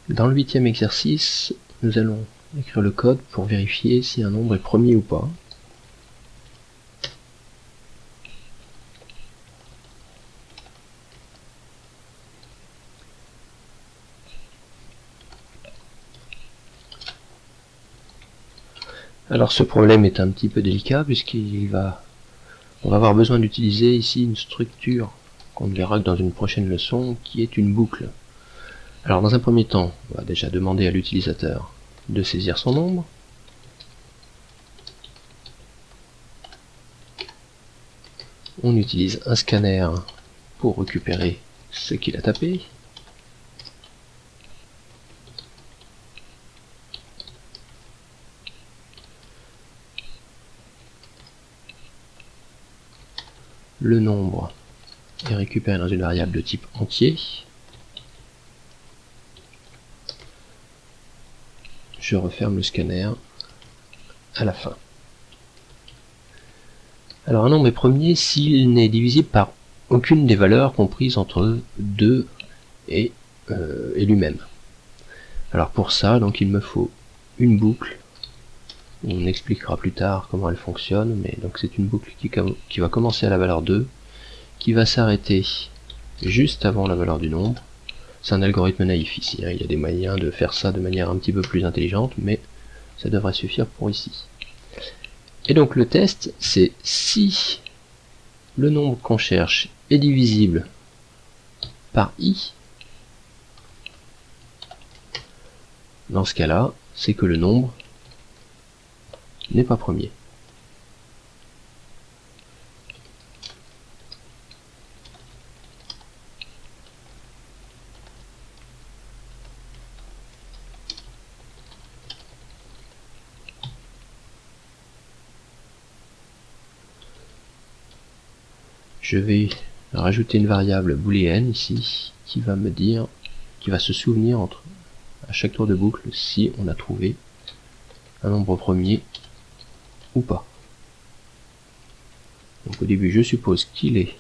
Dans le 8e exercice, nous allons écrire le code pour vérifier si un nombre est premier ou pas. Alors ce problème est un petit peu délicat puisqu'on va avoir besoin d'utiliser ici une structure qu'on ne verra que dans une prochaine leçon qui est une boucle. Alors dans un premier temps, on va déjà demander à l'utilisateur de saisir son nombre. On utilise un scanner pour récupérer ce qu'il a tapé. Le nombre est récupéré dans une variable de type entier. Je referme le scanner à la fin. Alors un nombre est premier s'il n'est divisible par aucune des valeurs comprises entre 2 et lui-même. Alors pour ça, donc il me faut une boucle. On expliquera plus tard comment elle fonctionne, mais donc c'est une boucle qui va commencer à la valeur 2, qui va s'arrêter juste avant la valeur du nombre. C'est un algorithme naïf ici, il y a des moyens de faire ça de manière un petit peu plus intelligente, mais ça devrait suffire pour ici. Et donc le test, c'est si le nombre qu'on cherche est divisible par i, dans ce cas-là, c'est que le nombre n'est pas premier. Je vais rajouter une variable booléenne ici qui va me dire, qui va se souvenir à chaque tour de boucle si on a trouvé un nombre premier ou pas. Donc au début je suppose qu'il est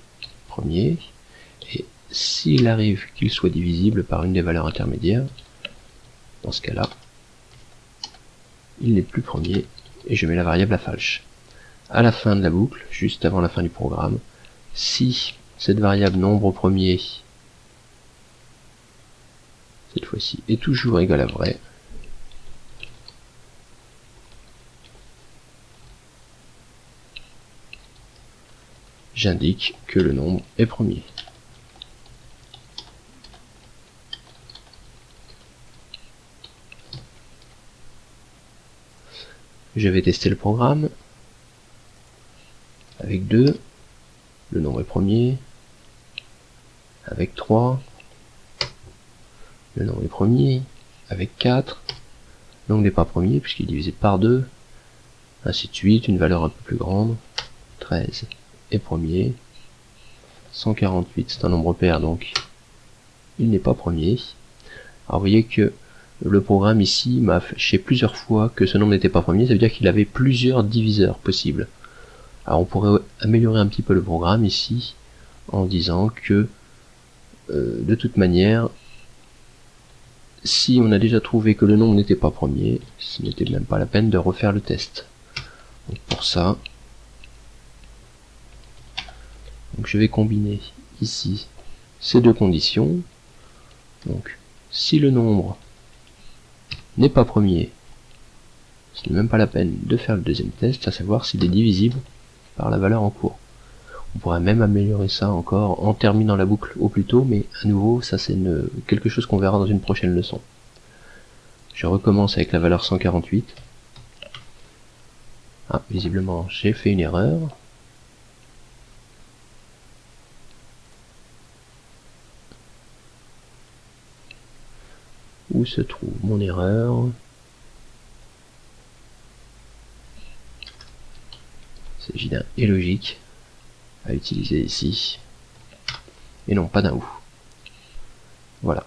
premier, et s'il arrive qu'il soit divisible par une des valeurs intermédiaires, dans ce cas-là, il n'est plus premier, et je mets la variable à false. À la fin de la boucle, juste avant la fin du programme, si cette variable nombre premier, cette fois-ci, est toujours égale à vrai, j'indique que le nombre est premier. Je vais tester le programme avec 2, le nombre est premier, avec 3, le nombre est premier, avec 4, le nombre n'est pas premier puisqu'il est divisé par 2, ainsi de suite, une valeur un peu plus grande, 13 est premier, 148 c'est un nombre pair donc il n'est pas premier. Alors vous voyez que le programme ici m'a affiché plusieurs fois que ce nombre n'était pas premier, ça veut dire qu'il avait plusieurs diviseurs possibles. Alors on pourrait améliorer un petit peu le programme ici en disant que de toute manière, si on a déjà trouvé que le nombre n'était pas premier, ce n'était même pas la peine de refaire le test. Donc pour ça, donc je vais combiner ici ces deux conditions. Donc si le nombre n'est pas premier, ce n'est même pas la peine de faire le deuxième test, à savoir s'il est divisible par la valeur en cours. On pourrait même améliorer ça encore en terminant la boucle au plus tôt, mais à nouveau, ça c'est quelque chose qu'on verra dans une prochaine leçon. Je recommence avec la valeur 148. Ah, visiblement, j'ai fait une erreur. Où se trouve mon erreur? Il s'agit d'un et logique à utiliser ici, et non pas d'un ou. Voilà.